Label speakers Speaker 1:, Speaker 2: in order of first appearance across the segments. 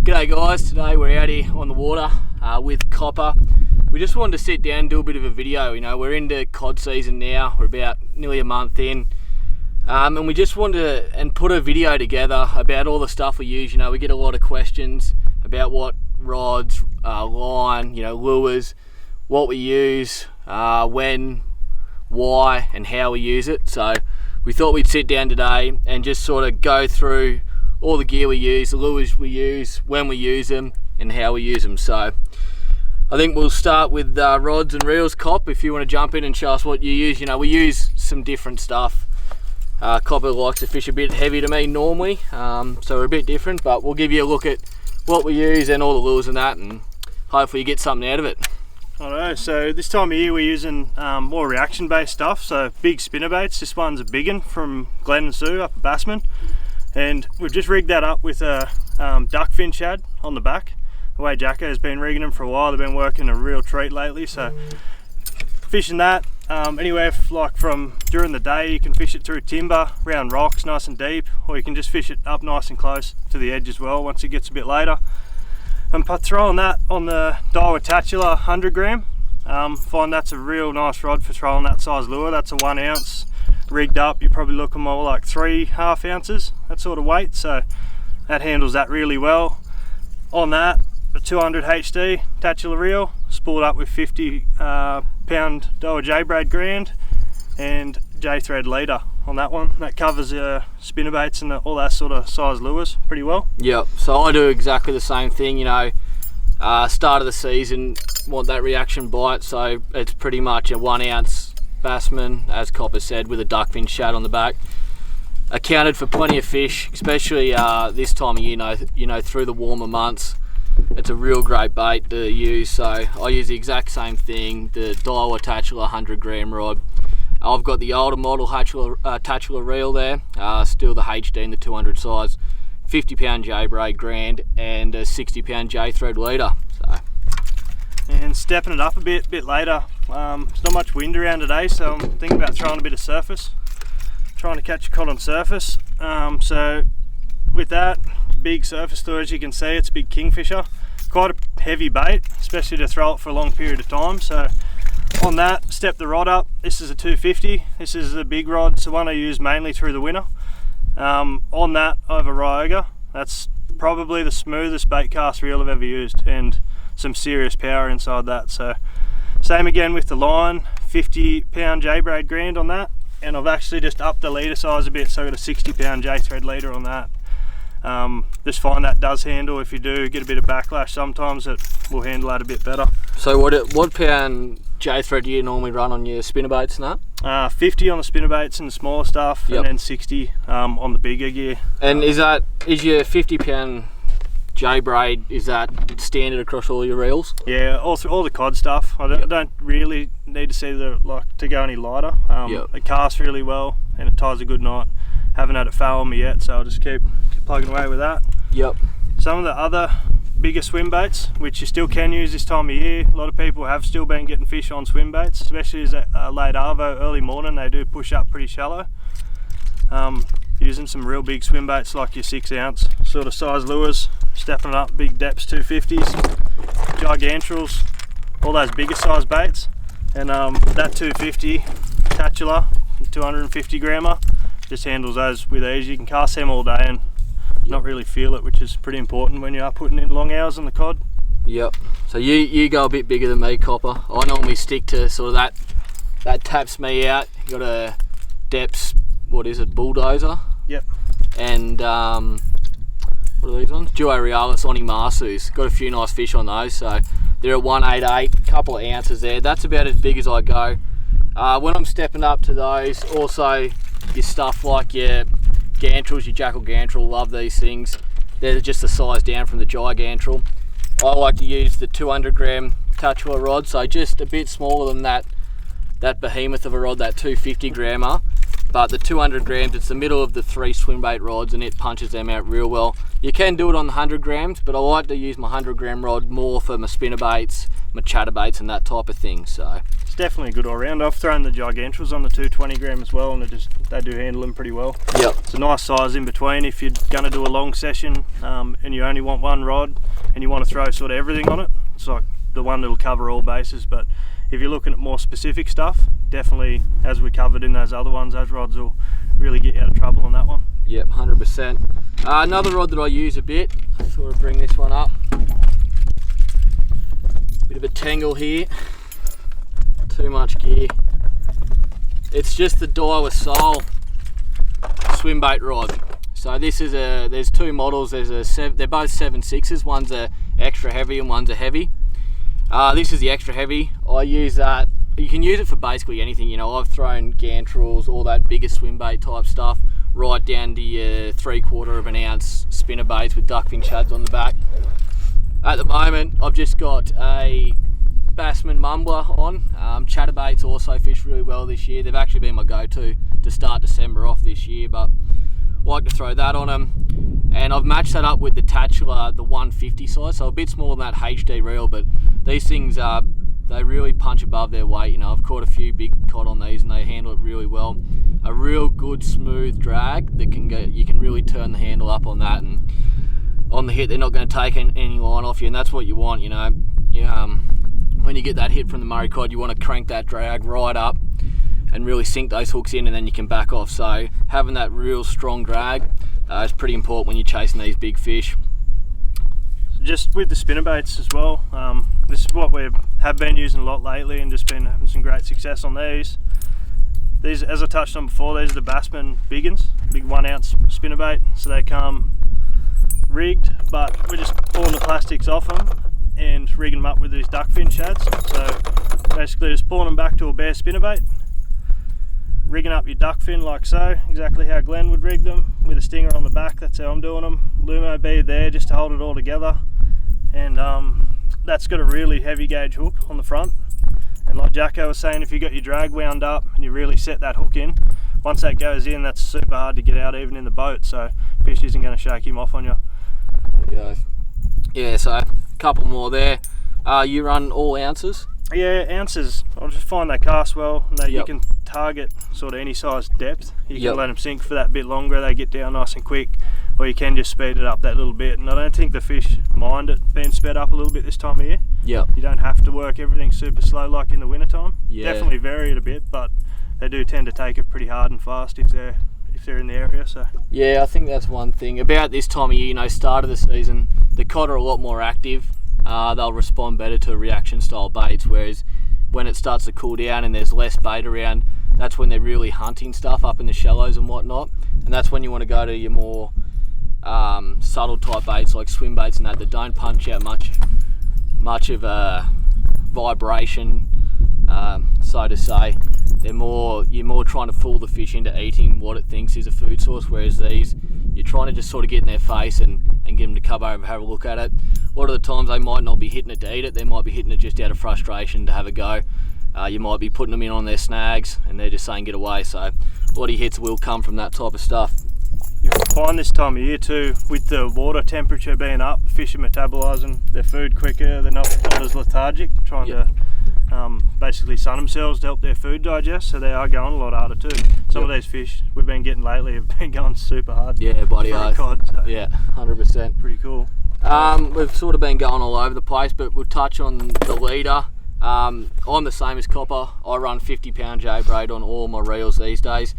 Speaker 1: G'day guys, today we're out here on the water with Koppa. We just wanted to sit down and do a bit of a video. You know, we're into cod season now, we're about nearly a month in. And we just wanted to put a video together about all the stuff we use. You know, we get a lot of questions about what rods, line, you know, lures, what we use, when, why and how we use it. So we thought we'd sit down today and just sort of go through all the gear we use, the lures we use, when we use them and how we use them. So I think we'll start with rods and reels. Cop, if you want to jump in and show us what you use. You know, we use some different stuff. Koppa likes to fish a bit heavy to me normally, so we're a bit different, but we'll give you a look at what we use and all the lures and that, and hopefully you get something out of it.
Speaker 2: Alright, so this time of year we're using more reaction based stuff, so big spinnerbaits. This one's a big one from Glenn and Sue up at Bassman, and we've just rigged that up with a duckfin shad on the back. The way Jacko has been rigging them for a while, they've been working a real treat lately, so fishing that anywhere like from during the day. You can fish it through timber, around rocks nice and deep, or you can just fish it up nice and close to the edge as well once it gets a bit later. And throwing that on the Daiwa Tatula 100 gram, find that's a real nice rod for trolling that size lure. That's a 1 ounce rigged up. You're probably looking more like 3.5 ounces, that sort of weight, so that handles that really well. On that, a 200 HD Tatula reel, spooled up with 50 pound Daiwa J-braid Grand and J-thread leader on that one. That covers spinnerbaits and all that sort of size lures pretty well.
Speaker 1: Yep, so I do exactly the same thing. You know, start of the season, want that reaction bite, so it's pretty much a 1 ounce Bassman, as Koppa said, with a duckfin shad on the back. Accounted for plenty of fish, especially this time of year, you know, through the warmer months. It's a real great bait to use, so I use the exact same thing, the Daiwa Tatula 100 gram rod. I've got the older model Tatula reel there, still the HD in the 200 size, 50 pound J-braid Grand and a 60 pound J-thread leader. So.
Speaker 2: And stepping it up a bit later, there's not much wind around today, so I'm thinking about throwing a bit of surface, trying to catch a cod on surface. So with that, big surface lure, as you can see, it's a big kingfisher, quite a heavy bait, especially to throw it for a long period of time. So on that, step the rod up. This is a 250, this is the big rod, it's the one I use mainly through the winter. On that, I have a Ryoga. That's probably the smoothest bait cast reel I've ever used, and some serious power inside that. So same again with the line, 50 pound J-braid Grand on that, and I've actually just upped the leader size a bit, so I've got a 60 pound J-thread leader on that. Just find that does handle, if you do get a bit of backlash sometimes, it will handle that a bit better.
Speaker 1: So what pound J-thread do you normally run on your spinnerbaits and that?
Speaker 2: 50 on the spinnerbaits and the smaller stuff, yep. And then 60 on the bigger gear.
Speaker 1: And is your 50 pound J-braid, is that standard across all your reels?
Speaker 2: Yeah, all the cod stuff. I don't really need to see to go any lighter.
Speaker 1: Yep.
Speaker 2: It casts really well and it ties a good knot. Haven't had it foul on me yet, so I'll just keep plugging away with that.
Speaker 1: Yep.
Speaker 2: Some of the other bigger swim baits, which you still can use this time of year. A lot of people have still been getting fish on swim baits, especially as a late arvo, early morning. They do push up pretty shallow. Using some real big swim baits like your 6 ounce sort of size lures, stepping it up, big depths 250s, gigantrals, all those bigger size baits. And that 250 Tatula 250 grammer just handles those with ease. You can cast them all day and not really feel it, which is pretty important when you are putting in long hours on the cod.
Speaker 1: Yep. So you go a bit bigger than me, Koppa. I normally stick to sort of that taps me out. You got a depths, what is it, bulldozer?
Speaker 2: Yep.
Speaker 1: And what are these ones? Duo Realis Onimasus. Got a few nice fish on those, so they're at 188, couple of ounces there. That's about as big as I go. When I'm stepping up to those, also your stuff like your gantrels, your jackal gantrel, love these things. They're just the size down from the gigantral. I like to use the 200 gram Tatula rod, so just a bit smaller than that behemoth of a rod, that 250 grammer, but the 200 grams, it's the middle of the 3 Swimbait rods, and it punches them out real well. You can do it on the 100 grams, but I like to use my 100 gram rod more for my spinnerbaits, my chatterbaits and that type of thing. So
Speaker 2: it's definitely a good all round. I've thrown the gigantuals on the 220 gram as well, and they do handle them pretty well.
Speaker 1: Yep.
Speaker 2: It's a nice size in between if you're going to do a long session and you only want one rod and you want to throw sort of everything on it. It's like the one that'll cover all bases. But if you're looking at more specific stuff, definitely, as we covered in those other ones, those rods will really get you out of trouble on that one.
Speaker 1: Yep, 100%. Another rod that I use a bit, I thought I'd bring this one up. Bit of a tangle here, too much gear. It's just the Daiwa Soul Swimbait rod. So this is there's 2 models. They're both 7.6s. One's a extra heavy and one's a heavy. This is the extra heavy. I use that. You can use it for basically anything. You know, I've thrown gantrels, all that bigger Swimbait type stuff, right down to your 3/4 of an ounce spinnerbaits with duckfin shads on the back. At the moment, I've just got a Bassman mumbler on. Chatterbaits also fish really well this year. They've actually been my go-to to start December off this year, but I like to throw that on them. And I've matched that up with the Tatula, the 150 size, so a bit smaller than that HD reel, but these things they really punch above their weight. You know, I've caught a few big cod on these and they handle it really well. A real good smooth drag that you can really turn the handle up on that, and on the hit they're not going to take any line off you, and that's what you want. You know, when you get that hit from the Murray Cod, you want to crank that drag right up and really sink those hooks in, and then you can back off. So having that real strong drag is pretty important when you're chasing these big fish.
Speaker 2: Just with the spinnerbaits as well, this is what we have been using a lot lately and just been having some great success on these. These, as I touched on before, these are the Bassman big 1 ounce spinnerbait, so they come rigged, but we're just pulling the plastics off them and rigging them up with these duckfin shads. So basically just pulling them back to a bare spinnerbait, rigging up your duckfin like so, exactly how Glenn would rig them, with a stinger on the back. That's how I'm doing them. Lumo bead there just to hold it all together, and that's got a really heavy gauge hook on the front. And like Jacko was saying, if you got your drag wound up and you really set that hook in, once that goes in, that's super hard to get out even in the boat, so fish isn't going to shake him off on you.
Speaker 1: Yeah, so a couple more there. You run all ounces?
Speaker 2: Yeah, ounces. I'll just find they cast well, and you can target sort of any size depth. You can let them sink for that bit longer, they get down nice and quick, or you can just speed it up that little bit. And I don't think the fish mind it being sped up a little bit this time of year.
Speaker 1: Yep.
Speaker 2: You don't have to work everything super slow like in the winter time.
Speaker 1: Yeah.
Speaker 2: Definitely vary it a bit, but they do tend to take it pretty hard and fast if they're in the area. So
Speaker 1: yeah, I think that's one thing about this time of year. You know, start of the season, the cod are a lot more active. They'll respond better to reaction style baits, whereas when it starts to cool down and there's less bait around, that's when they're really hunting stuff up in the shallows and whatnot, and that's when you want to go to your more subtle type baits like swim baits and that don't punch out much of a vibration, so to say. You're more trying to fool the fish into eating what it thinks is a food source, whereas these, you're trying to just sort of get in their face and get them to come over and have a look at it. A lot of the times they might not be hitting it to eat it, they might be hitting it just out of frustration to have a go. You might be putting them in on their snags and they're just saying get away, so a lot of hits will come from that type of stuff.
Speaker 2: You find this time of year too, with the water temperature being up, fish are metabolising their food quicker, they're not as lethargic, trying to basically sun themselves to help their food digest, so they are going a lot harder too. Some of these fish we've been getting lately have been going super hard.
Speaker 1: Yeah, bloody
Speaker 2: oath. Cod, so
Speaker 1: yeah, 100%.
Speaker 2: Pretty cool.
Speaker 1: We've sort of been going all over the place, but we'll touch on the leader. I'm the same as Koppa. I run 50-pound J-braid on all my reels these days.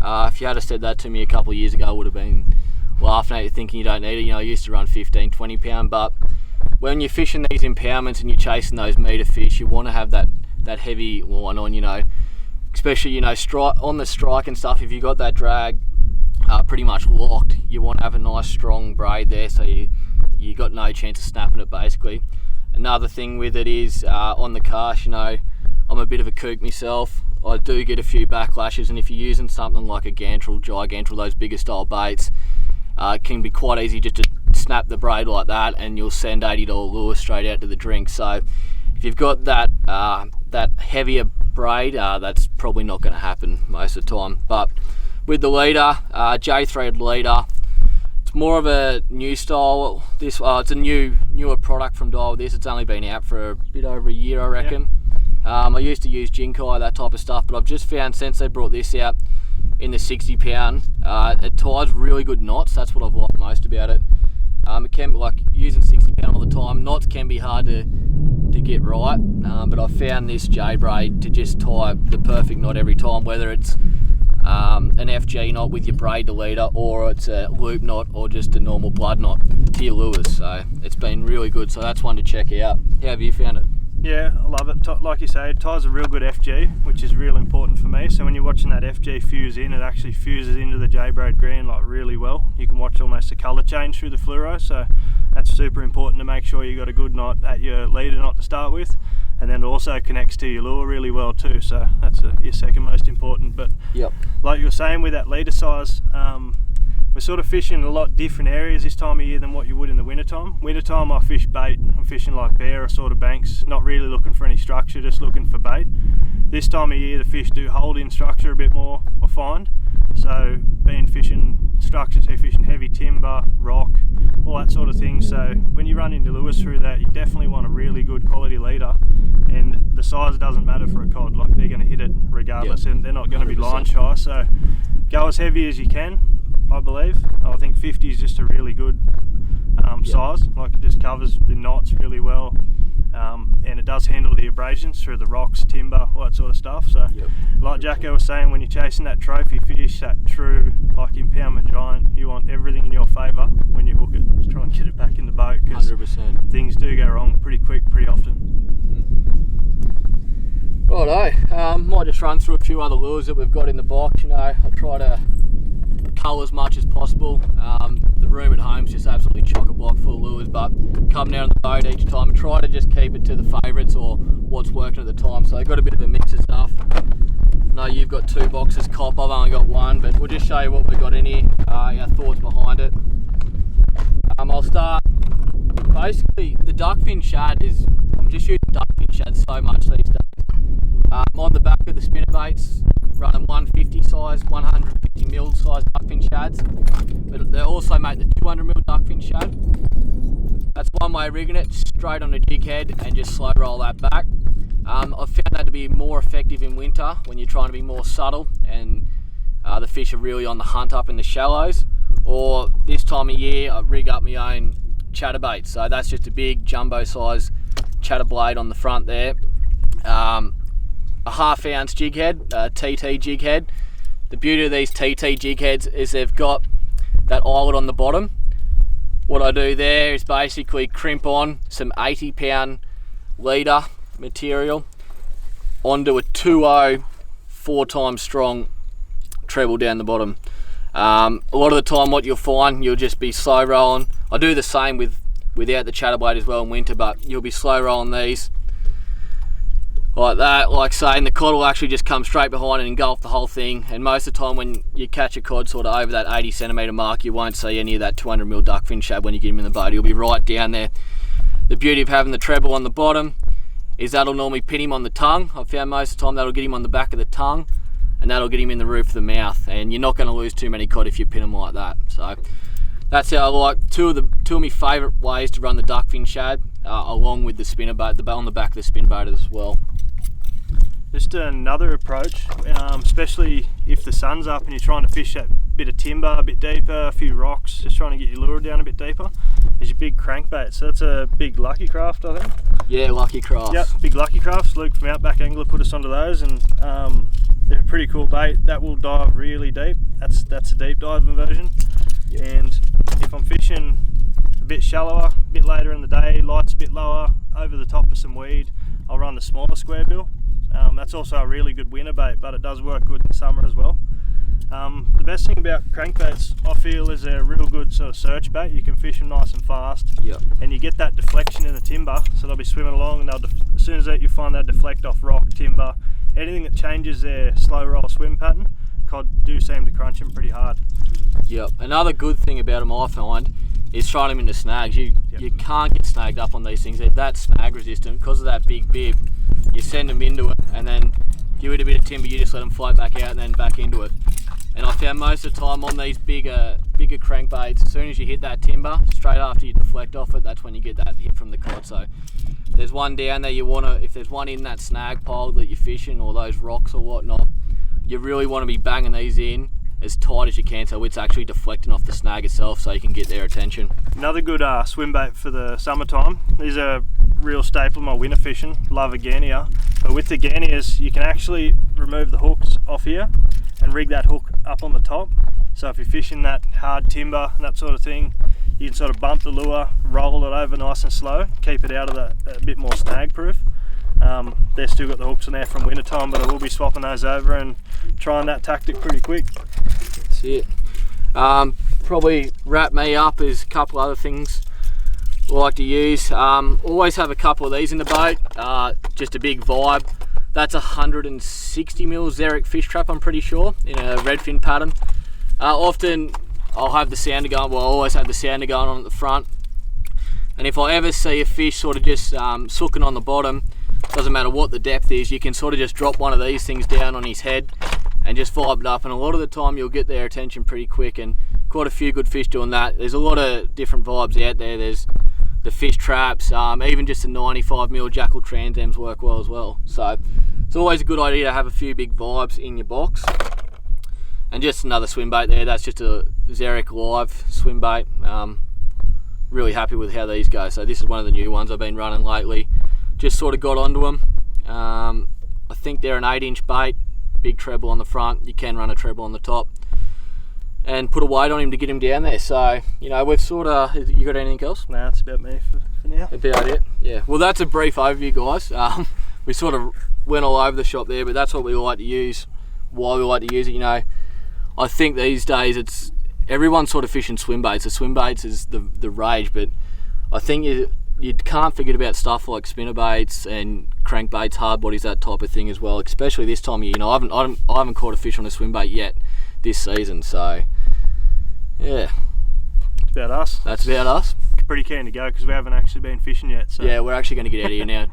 Speaker 1: If you had said that to me a couple of years ago, I would have been laughing at you thinking you don't need it. You know, I used to run 15, 20-pound, but when you're fishing these impoundments and you're chasing those meter fish, you want to have that heavy line on, you know, especially, you know, on the strike and stuff. If you got that drag pretty much locked, you want to have a nice strong braid there, so you got no chance of snapping it basically. Another thing with it is on the cast, you know, I'm a bit of a kook myself. I do get a few backlashes, and if you're using something like a gantrel, gigantrel, those bigger style baits, it can be quite easy just to snap the braid like that and you'll send $80 lure straight out to the drink. So if you've got that that heavier braid, that's probably not going to happen most of the time. But with the leader, J-thread leader, it's more of a new style. This it's a newer product from Dial. This it's only been out for a bit over a year, I reckon. I used to use Jinkai, that type of stuff, but I've just found since they brought this out in the 60 pound, it ties really good knots. That's what I've liked most about it. It can be like using 60 pound all the time. Knots can be hard to get right, but I've found this J braid to just tie the perfect knot every time, whether it's an FG knot with your braid leader, or it's a loop knot, or just a normal blood knot to your lures. So it's been really good. So that's one to check out. How have you found it?
Speaker 2: Yeah, I love it. Like you say, it ties a real good FG, which is real important for me. So when you're watching that FG fuse in, it actually fuses into the J-braid green like really well. You can watch almost a colour change through the fluoro, so that's super important to make sure you got a good knot at your leader knot to start with, and then it also connects to your lure really well too. So that's your second most important. But
Speaker 1: yep,
Speaker 2: like you were saying with that leader size, we're sort of fishing a lot different areas this time of year than what you would in the wintertime. Wintertime I fish bait, I'm fishing like bare or sort of banks, not really looking for any structure, just looking for bait. This time of year the fish do hold in structure a bit more, I find. So being fishing structure, so fishing heavy timber, rock, all that sort of thing. So when you run into lures through that, you definitely want a really good quality leader, and the size doesn't matter for a cod. Like they're going to hit it regardless, and they're not going to be line shy. So go as heavy as you can, I believe. I think 50 is just a really good size. Like it just covers the knots really well, and it does handle the abrasions through the rocks, timber, all that sort of stuff. So like Jacko was saying, when you're chasing that trophy fish, that true like impoundment giant, you want everything in your favour when you hook it. Just try and get it back in the boat, because
Speaker 1: 100%.
Speaker 2: things do go wrong pretty quick, pretty often.
Speaker 1: Righto, might just run through a few other lures that we've got in the box. You know, I try to cull as much as possible. The room at home is just absolutely chock-a-block full of lures, but come down on the boat each time and try to just keep it to the favourites or what's working at the time. So I've got a bit of a mix of stuff. I know you've got 2 boxes Koppa, I've only got 1, but we'll just show you what we've got in here, our thoughts behind it. I'll start, basically the duckfin shad is, I'm just using duckfin shad so much these days. On the back of the spinnerbaits, running 150 size, 150 mil size duckfin shads, but they also make the 200 mil duckfin shad. That's one way of rigging it, straight on a jig head and just slow roll that back. I've found that to be more effective in winter when you're trying to be more subtle and the fish are really on the hunt up in the shallows. Or this time of year, I rig up my own chatterbait. So that's just a big jumbo size chatterblade on the front there. A 1/2 ounce jig head, TT jig head. The beauty of these TT jig heads is they've got that eyelet on the bottom. What I do there is basically crimp on some 80 pound leader material onto a 2.0 4 times strong treble down the bottom. A lot of the time what you'll find, you'll just be slow rolling. I do the same without the chatterblade as well in winter, but you'll be slow rolling these like that, like saying the cod will actually just come straight behind and engulf the whole thing. And most of the time when you catch a cod sort of over that 80 centimetre mark, you won't see any of that 200 mil duckfin shad when you get him in the boat. He'll be right down there. The beauty of having the treble on the bottom is that'll normally pin him on the tongue. I've found most of the time that'll get him on the back of the tongue, and that'll get him in the roof of the mouth, and you're not going to lose too many cod if you pin them like that. So that's how I like two of my favourite ways to run the duckfin shad, along with the spinnerbait, on the back of the spinnerbait as well.
Speaker 2: Just another approach, especially if the sun's up and you're trying to fish that bit of timber a bit deeper, a few rocks, just trying to get your lure down a bit deeper, is your big crankbait. So that's a big Lucky Craft, I think.
Speaker 1: Yeah, Lucky Craft.
Speaker 2: Yep, big Lucky Crafts. Luke from Outback Angler put us onto those, and they're a pretty cool bait. That will dive really deep. That's a deep diving version. Yep. And if I'm fishing a bit shallower, a bit later in the day, light's a bit lower, over the top of some weed, I'll run the smaller square bill. That's also a really good winter bait, but it does work good in summer as well. The best thing about crankbaits, I feel, is they're a real good sort of search bait. You can fish them nice and fast,
Speaker 1: yep,
Speaker 2: and you get that deflection in the timber, so they'll be swimming along, and as soon as you find that deflect off rock, timber, anything that changes their slow roll swim pattern, cod do seem to crunch them pretty hard.
Speaker 1: Yep. Another good thing about them I find is throwing them into snags. You can't get snagged up on these things. They're that snag resistant because of that big bib. You send them into it and then give it a bit of timber, you just let them float back out and then back into it. And I found most of the time on these bigger crankbaits, as soon as you hit that timber, straight after you deflect off it, that's when you get that hit from the cod. So there's one down there, if there's one in that snag pile that you're fishing or those rocks or whatnot, you really want to be banging these in as tight as you can so it's actually deflecting off the snag itself so you can get their attention.
Speaker 2: Another good swim bait for the summertime. These are a real staple of my winter fishing. Love a Gania. But with the Ganias, you can actually remove the hooks off here and rig that hook up on the top. So if you're fishing that hard timber and that sort of thing, you can sort of bump the lure, roll it over nice and slow, keep it out of a bit more snag proof. They've still got the hooks in there from winter time, but I will be swapping those over and trying that tactic pretty quick.
Speaker 1: That's it. Probably wrap me up is a couple other things I like to use. Always have a couple of these in the boat. Just a big vibe. That's a 160 mil Xeric fish trap, I'm pretty sure, in a redfin pattern. Often I'll have the sounder going, well I always have the sounder going on at the front. And if I ever see a fish sort of just sooking on the bottom, doesn't matter what the depth is, you can sort of just drop one of these things down on his head and just vibe it up, and a lot of the time you'll get their attention pretty quick, and quite a few good fish doing that. There's a lot of different vibes out there. There's the fish traps, even just the 95 mil Jackal Transams work well as well. So it's always a good idea to have a few big vibes in your box. And just another swim bait there, that's just a Xeric Live swim bait. Really happy with how these go. So this is one of the new ones I've been running lately. Just sort of got onto them. I think they're an 8-inch bait, big treble on the front. You can run a treble on the top and put a weight on him to get him down there. So, you know, we've sort of, you got anything else?
Speaker 2: No, that's about me for now.
Speaker 1: About it, yeah. Well, that's a brief overview, guys. We sort of went all over the shop there, but that's what we like to use, why we like to use it. You know, I think these days everyone's sort of fishing swim baits. The swim baits is the rage, but I think you can't forget about stuff like spinnerbaits and crankbaits, hard bodies, that type of thing as well. Especially this time of year. You know, I haven't caught a fish on a swim bait yet this season. So yeah,
Speaker 2: it's about us.
Speaker 1: That's about us.
Speaker 2: Pretty keen to go because we haven't actually been fishing yet. So
Speaker 1: yeah, we're actually going to get out of here now.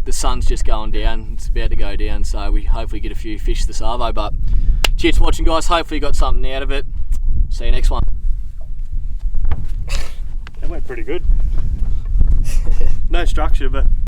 Speaker 1: The sun's just going down. It's about to go down. So we hopefully get a few fish this arvo. But cheers for watching, guys. Hopefully you got something out of it. See you next one.
Speaker 2: That went pretty good. No structure, but